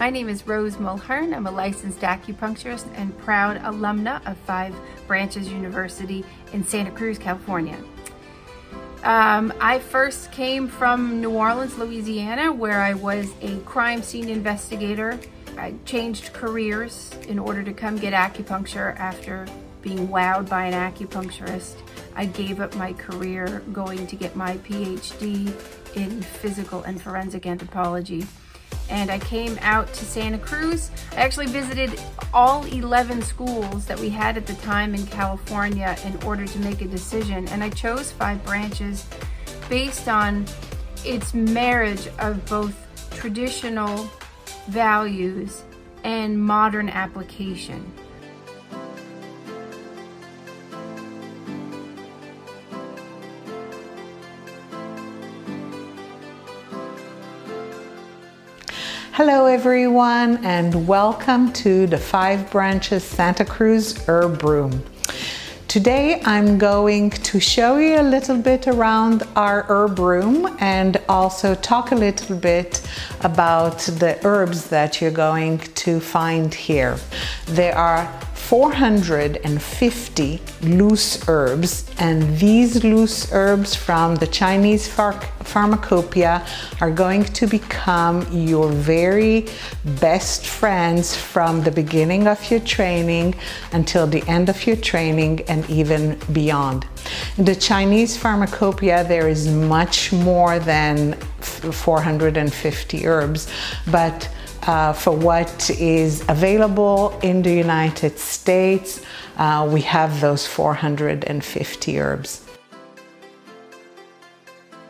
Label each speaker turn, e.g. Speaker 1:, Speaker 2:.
Speaker 1: My name is Rose Mulhern. I'm a licensed acupuncturist and proud alumna of Five Branches University in Santa Cruz, California. I first came from New Orleans, Louisiana, where I was a crime scene investigator. I changed careers in order to come get acupuncture after being wowed by an acupuncturist. I gave up my career going to get my PhD in physical and forensic anthropology. And I came out to Santa Cruz. I actually visited all 11 schools that we had at the time in California in order to make a decision. And I chose Five Branches based on its marriage of both traditional values and modern application.
Speaker 2: Hello everyone, and welcome to the Five Branches Santa Cruz Herb Room. Today I'm going to show you a little bit around our herb room and also talk a little bit about the herbs that you're going to find here. There are 450 loose herbs, and these loose herbs from the Chinese pharmacopoeia are going to become your very best friends from the beginning of your training until the end of your training and even beyond. In the Chinese pharmacopoeia, there is much more than 450 herbs, but for what is available in the United States, we have those 450 herbs.